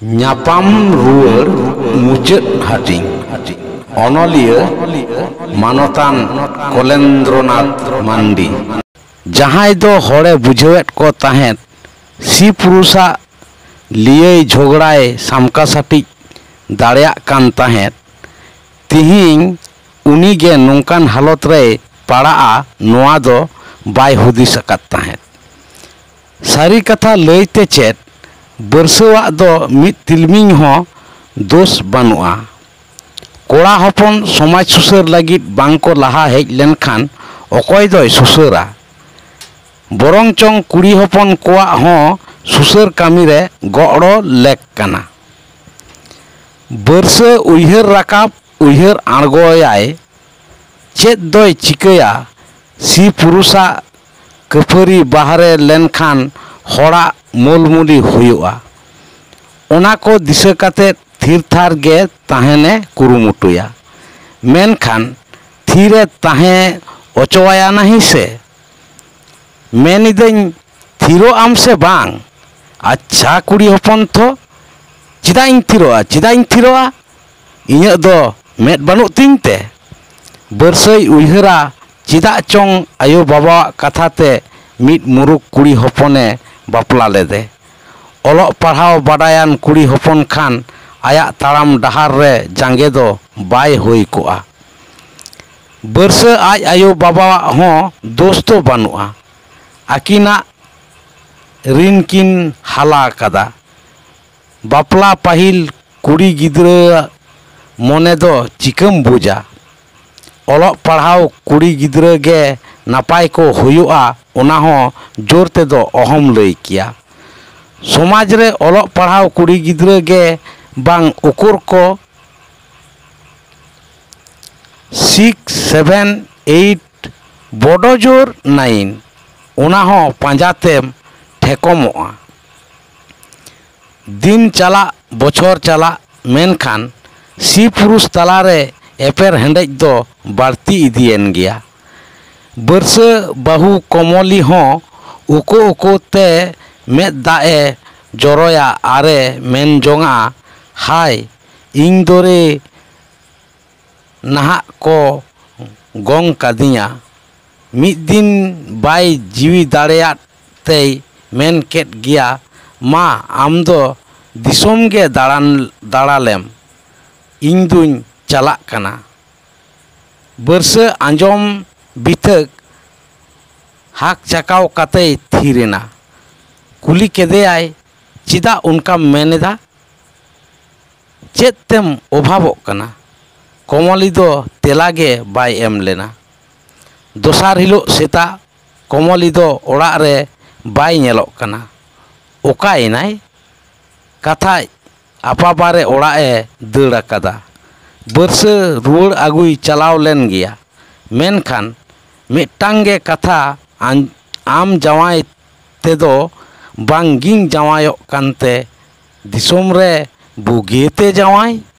ᱧᱟᱯᱟᱢ ᱨᱩᱣᱟᱹᱲ ᱢᱩᱪᱟᱹᱫ ᱦᱟᱹᱴᱤᱧ ᱚᱱᱚᱞᱤᱭᱟᱹ ᱢᱟᱱᱚᱛᱟᱱ ᱠᱚᱞᱮᱱᱫᱨᱚᱱᱟᱛᱷ ᱢᱟᱱᱰᱤ ᱡᱟᱦᱟᱸᱭ ᱫᱚ ᱦᱚᱲᱮ ᱵᱩᱡᱷᱟᱹᱣᱮᱫ ᱠᱚ ᱛᱟᱦᱮᱸᱫ ᱥᱤ ᱯᱩᱨᱩᱥᱟᱜ ᱞᱤᱭᱟᱹᱭ ᱡᱷᱚᱜᱲᱟᱭ ᱥᱟᱢᱠᱟ ᱥᱟᱹᱴᱤᱡ ᱫᱟᱲᱮᱭᱟᱜ ᱠᱟᱱ ᱛᱟᱦᱮᱸᱫ, ᱛᱤᱦᱤᱧ ᱩᱱᱤᱜᱮ ᱱᱚᱝᱠᱟᱱ ᱦᱟᱞᱚᱛ ᱨᱮᱭ ᱯᱟᱲᱟᱜᱼᱟ ᱱᱚᱣᱟ ᱫᱚ ᱵᱟᱭ ᱦᱩᱫᱤᱥ ᱟᱠᱟᱫ ᱛᱟᱦᱮᱸᱫ᱾ ᱥᱟᱹᱨᱤ ᱠᱟᱛᱷᱟ ᱞᱟᱹᱭᱛᱮ ᱪᱮᱫ, ᱵᱟᱹᱨᱥᱟᱹᱣᱟᱜ ᱫᱚ ᱢᱤᱫ ᱛᱤᱞᱢᱤᱧ ᱦᱚᱸ ᱫᱳᱥ ᱵᱟᱹᱱᱩᱜᱼᱟ᱾ ᱠᱚᱲᱟ ᱦᱚᱯᱚᱱ ᱥᱚᱢᱟᱡᱽ ᱥᱩᱥᱟᱹᱨ ᱞᱟᱹᱜᱤᱫ ᱵᱟᱝᱠᱚ ᱞᱟᱦᱟ ᱦᱮᱡ ᱞᱮᱱᱠᱷᱟᱱ ᱚᱠᱚᱭ ᱫᱚᱭ ᱥᱩᱥᱟᱹᱨᱟ? ᱵᱚᱨᱚᱝ ᱪᱚᱝ ᱠᱩᱲᱤ ᱦᱚᱯᱚᱱ ᱠᱚᱣᱟᱜ ᱦᱚᱸ ᱥᱩᱥᱟᱹᱨ ᱠᱟᱹᱢᱤᱨᱮ ᱜᱚᱲᱚ ᱞᱮᱠ ᱠᱟᱱᱟ᱾ ᱵᱟᱹᱨᱥᱟᱹ ᱩᱭᱦᱟᱹᱨ ᱨᱟᱠᱟᱵ ᱩᱭᱦᱟᱹᱨ ᱟᱬᱜᱚᱭᱟᱭ, ᱪᱮᱫ ᱫᱚᱭ ᱪᱤᱠᱟᱹᱭᱟ? ᱥᱤ ᱯᱩᱨᱩᱥᱟᱜ ᱠᱟᱹᱯᱷᱟᱹᱨᱤ ᱵᱟᱦᱨᱮ ᱞᱮᱱᱠᱷᱟᱱ ᱦᱚᱲᱟᱜ ᱢᱩᱞᱢᱩᱞᱤ ᱦᱩᱭᱩᱜᱼᱟ, ᱚᱱᱟ ᱠᱚ ᱫᱤᱥᱟᱹ katet ᱛᱷᱤᱨ ᱛᱷᱟᱨ ᱜᱮ ᱛᱟᱦᱮᱱᱮ ᱠᱩᱨᱩᱢᱩᱴᱩᱭᱟ᱾ ᱢᱮᱱᱠᱷᱟᱱ ᱛᱷᱤᱨᱮ ᱛᱟᱦᱮᱸ ᱚᱪᱚᱣᱟᱭᱟ ᱱᱟᱦᱤ ᱥᱮ? ᱢᱮᱱᱤᱫᱟᱹᱧ ᱛᱷᱤᱨᱚᱜ ᱟᱢ ᱥᱮ ᱵᱟᱝ? ᱟᱪᱪᱷᱟ ᱠᱩᱲᱤ ᱦᱚᱯᱚᱱ ᱛᱷᱚ, ᱪᱮᱫᱟᱜ ᱤᱧ ᱛᱷᱤᱨᱚᱜᱼᱟ? ᱪᱮᱫᱟᱜ ᱤᱧ ᱛᱷᱤᱨᱚᱜᱼᱟ? ᱤᱧᱟᱹᱜ ᱫᱚ ᱢᱮᱫ ᱵᱟᱹᱱᱩᱜ ᱛᱤᱧ ᱛᱮ? ᱵᱟᱹᱨᱥᱟᱹᱭ ᱩᱭᱦᱟᱹᱨᱟ, ᱪᱮᱫᱟᱜ ᱪᱚᱝ ᱟᱭᱳ ᱵᱟᱵᱟᱣᱟᱜ ᱠᱟᱛᱷᱟᱛᱮ ᱢᱤᱫ ᱢᱩᱨᱩᱠ ᱠᱩᱲᱤ ᱦᱚᱯᱚᱱᱮ ᱵᱟᱯᱞᱟ ᱞᱮᱫᱮ᱾ ᱚᱞᱚᱜ ᱯᱟᱲᱦᱟᱣ ᱵᱟᱰᱟᱭᱟᱱ ᱠᱩᱲᱤ ᱦᱚᱯᱚᱱ ᱠᱷᱟᱱ ᱟᱭᱟᱜ ᱛᱟᱲᱟᱢ ᱰᱟᱦᱟᱨ ᱨᱮ ᱡᱟᱸᱜᱮ ᱫᱚ ᱵᱟᱭ ᱦᱩᱭ ᱠᱚᱜᱼᱟ᱾ ᱵᱟᱹᱨᱥᱟᱹ ᱟᱡ ᱟᱭᱳ ᱵᱟᱵᱟᱣᱟᱜ ᱦᱚᱸ ᱫᱳᱥ ᱫᱚ ᱵᱟᱹᱱᱩᱜᱼᱟ᱾ ᱟᱹᱠᱤᱱᱟᱜ ᱨᱤᱱ ᱠᱤᱱ ᱦᱟᱞᱟ ᱠᱟᱫᱟ᱾ ᱵᱟᱯᱞᱟ ᱯᱟᱹᱦᱤᱞ ᱠᱩᱲᱤ ᱜᱤᱫᱽᱨᱟᱹ ᱢᱚᱱᱮ ᱫᱚ ᱪᱤᱠᱟᱹᱢ ᱵᱩᱡᱟ? ᱚᱞᱚᱜ ᱯᱟᱲᱦᱟᱣ ᱠᱩᱲᱤ ᱜᱤᱫᱽᱨᱟᱹ ᱜᱮ ᱱᱟᱯᱟᱭ ᱠᱚ ᱦᱩᱭᱩᱜᱼᱟ ᱚᱱᱟ ᱦᱚᱸ ᱡᱳᱨ ᱛᱮᱫᱚ ᱚᱦᱚᱢ ᱞᱟᱹᱭ ᱠᱮᱭᱟ᱾ ᱥᱚᱢᱟᱡᱽ ᱨᱮ ᱚᱞᱚᱜ ᱯᱟᱲᱦᱟᱣ ᱠᱩᱲᱤ ᱜᱤᱫᱽᱨᱟᱹ ᱜᱮ ᱵᱟᱝ ᱩᱠᱩᱨ ᱠᱚ 6, 7, 8 ᱵᱚᱰᱚ ᱡᱳᱨ 9 ᱚᱱᱟ ᱦᱚᱸ ᱯᱟᱸᱡᱟᱛᱮᱢ ᱴᱷᱮᱠᱚᱢᱚᱜᱼᱟ᱾ ᱫᱤᱱ ᱪᱟᱞᱟᱜ ᱵᱚᱪᱷᱚᱨ ᱪᱟᱞᱟᱜ, ᱢᱮᱱᱠᱷᱟন ᱥᱤ ᱯᱩᱨᱩᱥ ᱛᱟᱞᱟᱨᱮ ᱮᱯᱮᱨ ᱦᱮᱸᱰᱮᱡ ᱫᱚ ᱵᱟᱹᱲᱛᱤ ᱤᱫᱤᱭᱮᱱ ᱜᱮᱭᱟ᱾ ᱵᱟᱹᱨᱥᱟᱹ ᱵᱟᱹᱦᱩ ᱠᱚᱢᱚᱞᱤ ᱦᱚᱸ ᱩᱠᱩ ᱩᱠᱩ ᱛᱮ ᱢᱮᱫ ᱫᱟᱜ ᱮ ᱡᱚᱨᱚᱭᱟ ᱟᱨᱮ ᱢᱮᱱ ᱡᱚᱝᱟ, ᱦᱟᱭ ᱤᱧ ᱫᱚᱨᱮ ᱱᱟᱦᱟᱜ ᱠᱚ ᱜᱚᱝ ᱠᱟᱫᱤᱧᱟ᱾ ᱢᱤᱫ ᱫᱤᱱ ᱵᱟᱭ ᱡᱤᱣᱤ ᱫᱟᱲᱮᱭᱟᱫ ᱛᱮᱭ ᱢᱮᱱ ᱠᱮᱫ ᱜᱮᱭᱟ, ᱢᱟ ᱟᱢ ᱫᱚ ᱫᱤᱥᱚᱢ ᱜᱮ ᱫᱟᱬᱟᱞᱮᱢ, ᱤᱧ ᱫᱩᱧ ᱪᱟᱞᱟᱜ ᱠᱟᱱᱟ᱾ ᱵᱟᱹᱨᱥᱟᱹ ᱟᱸᱡᱚᱢ ᱵᱤᱛᱟᱹᱜ ᱦᱟᱠ ᱪᱟᱠᱟᱣ ᱠᱟᱛᱮᱭ ᱛᱷᱤᱨ ᱮᱱᱟ᱾ ᱠᱩᱞᱤ ᱠᱮᱫᱮᱭᱟᱭ, ᱪᱮᱫᱟᱜ ᱚᱱᱠᱟᱢ ᱢᱮᱱᱮᱫᱟ? ᱪᱮᱫ ᱛᱮᱢ ᱚᱵᱷᱟᱵᱚᱜ ᱠᱟᱱᱟ? ᱠᱚᱢᱚᱞᱤ ᱫᱚ ᱛᱮᱞᱟ ᱜᱮ ᱵᱟᱭ ᱮᱢ ᱞᱮᱱᱟ᱾ ᱫᱚᱥᱟᱨ ᱦᱤᱞᱳᱜ ᱥᱮᱛᱟᱜ ᱠᱚᱢᱚᱞᱤ ᱫᱚ ᱚᱲᱟᱜ ᱨᱮ ᱵᱟᱭ ᱧᱮᱞᱚᱜ ᱠᱟᱱᱟ᱾ ᱚᱠᱟᱭᱮᱱᱟᱭ? ᱠᱟᱛᱷᱟᱡ ᱟᱯᱟᱵᱟᱨᱮ ᱚᱲᱟᱜ ᱮ ᱫᱟᱹᱲ ᱟᱠᱟᱫᱟ᱾ ᱵᱟᱹᱨᱥᱟᱹ ᱨᱩᱣᱟᱹᱲ ᱟᱹᱜᱩᱭ ᱪᱟᱞᱟᱣ ᱞᱮᱱ ᱜᱮᱭᱟ, ᱢᱮᱱᱠᱷᱟᱱ ᱢᱤᱫᱴᱟᱝ ᱜᱮ ᱠᱟᱛᱷᱟ, ᱟᱢ ᱡᱟᱶᱟᱭ ᱛᱮᱫᱚ ᱵᱟᱝ ᱜᱤᱧ ᱡᱟᱶᱟᱭᱚᱜ ᱠᱟᱱᱛᱮ ᱫᱤᱥᱚᱢ ᱨᱮ ᱵᱩᱜᱤᱛᱮ ᱡᱟᱶᱟᱭ